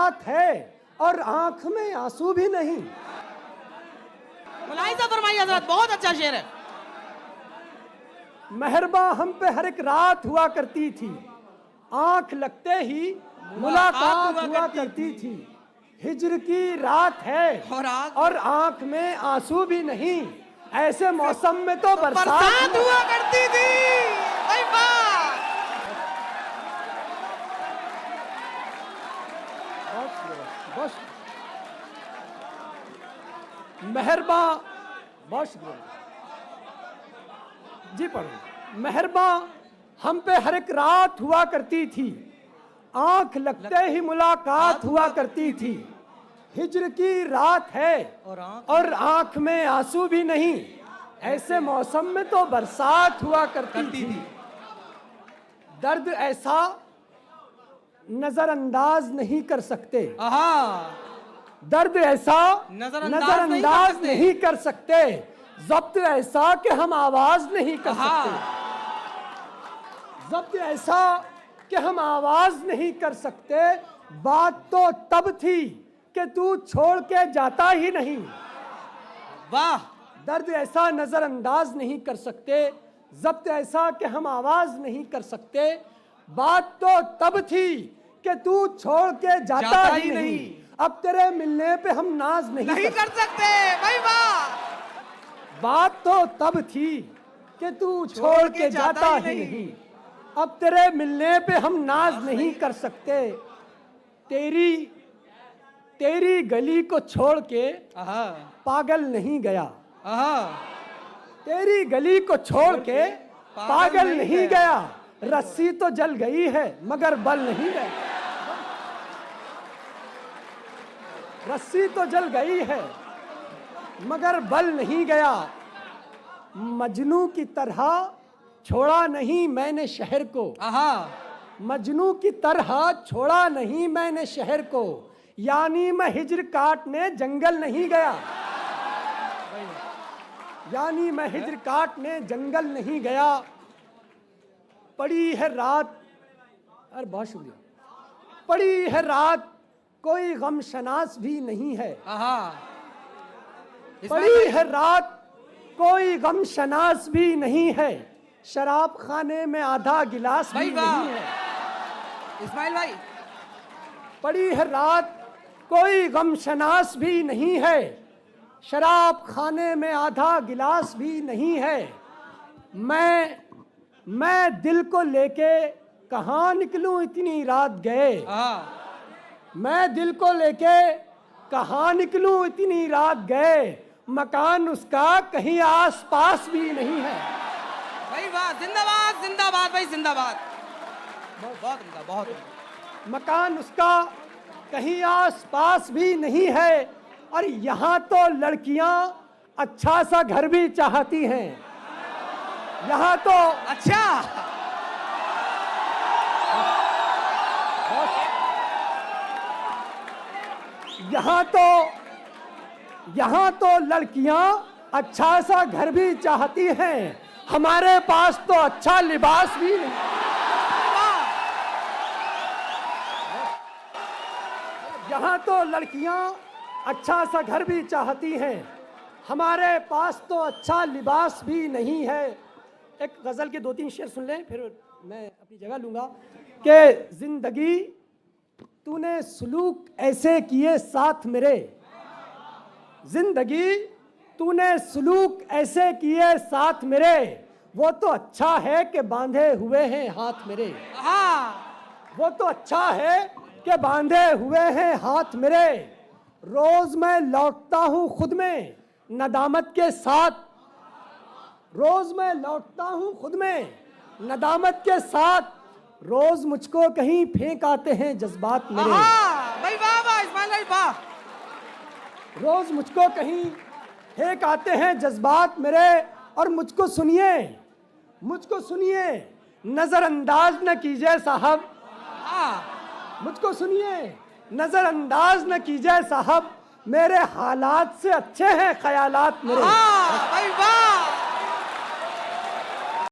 रात है और आंख में आंसू भी नहीं। मुलाहिजा फरमाइए हजरत, बहुत अच्छा शेर है। मेहरबा हम पे हर एक रात हुआ करती थी, आंख लगते ही मुलाकात हुआ करती थी। हिज्र की रात है और आंख में आंसू भी नहीं, ऐसे मौसम में तो बरसात हुआ करती थी। भाई वाह, बस मेहरबा, बहुत शुक्रिया जी। पढ़ो। मेहरबा हम पे हर एक रात हुआ करती थी, आंख लगते ही मुलाकात हुआ करती थी। हिज्र की रात है और आंख में आंसू भी नहीं, ऐसे मौसम में तो बरसात हुआ करती थी। दर्द ऐसा नजरअंदाज नहीं कर सकते, दर्द ऐसा नजरअंदाज नहीं कर सकते, जब्त ऐसा कि हम आवाज नहीं कर सकते, जब्त ऐसा कि हम आवाज नहीं कर सकते। बात तो तब थी कि तू छोड़ के जाता ही नहीं। वाह, दर्द ऐसा नजरअंदाज नहीं कर सकते, जब्त ऐसा कि हम आवाज नहीं कर सकते। बात तो तब थी कि तू छोड़ के जाता ही नहीं, अब तेरे मिलने पे हम नाज नहीं कर सकते। भाई वाह, बात तो तब थी कि तू छोड़ के जाता ही नहीं, अब तेरे मिलने पे हम नाज नहीं कर सकते। तेरी गली को छोड़ के पागल नहीं गया, तेरी गली को छोड़ के पागल नहीं गया। रस्सी तो जल गई है मगर बल नहीं गया, रस्सी तो जल गई है मगर बल नहीं गया। मजनू की तरह छोड़ा नहीं मैंने शहर को, मजनू की तरह छोड़ा नहीं मैंने शहर को, यानी मैं हिज्र काटने जंगल नहीं गया, यानी मैं हिज्र काटने जंगल नहीं गया। पड़ी है रात, अरे बहुत शुक्रिया, पड़ी है रात कोई गम शनास भी नहीं है, पड़ी है रात कोई गम शनास भी नहीं है, शराब खाने में आधा गिलास भी नहीं है। इस्माइल भाई, पड़ी है रात कोई गम शनास भी नहीं है, शराब खाने में आधा गिलास भी नहीं है। मैं दिल को लेके कहाँ निकलूं इतनी रात गए, मैं दिल को लेके कहाँ निकलूं इतनी रात गए, मकान उसका कहीं आस पास भी नहीं है। भाई वाह, जिंदाबाद जिंदाबाद भाई, जिंदाबाद, बहुत बहुत। मकान उसका कहीं आस पास भी नहीं है, और यहाँ तो लड़कियां अच्छा सा घर भी चाहती हैं, यहाँ तो अच्छा, यहाँ तो लड़कियां अच्छा सा घर भी चाहती हैं, हमारे पास तो अच्छा लिबास भी नहीं। यहाँ तो लड़कियां अच्छा सा घर भी चाहती हैं, हमारे पास तो अच्छा लिबास भी नहीं है। एक गजल के 2-3 शेर सुन लें, फिर मैं अपनी जगह लूंगा। कि जिंदगी तूने सलूक ऐसे किए साथ मेरे, जिंदगी तूने सलूक ऐसे किए साथ मेरे, वो तो अच्छा है कि बांधे हुए हैं हाथ मेरे, वो तो अच्छा है कि बांधे हुए हैं हाथ मेरे। रोज मैं लौटता हूँ खुद में नदामत के साथ, रोज मैं लौटता हूँ खुद में नदामत के साथ, रोज मुझको कहीं फेंक आते हैं जज्बात मेरे। भाई वाह वाह इस्माइल भाई वाह, रोज मुझको कहीं फेंक आते हैं जज्बात मेरे। और मुझको सुनिए, मुझको सुनिए, नजरअंदाज न कीजिए साहब, मुझको सुनिए, नजरअंदाज न कीजिए साहब, मेरे हालात से अच्छे हैं ख्यालात मेरे। भाई वाह,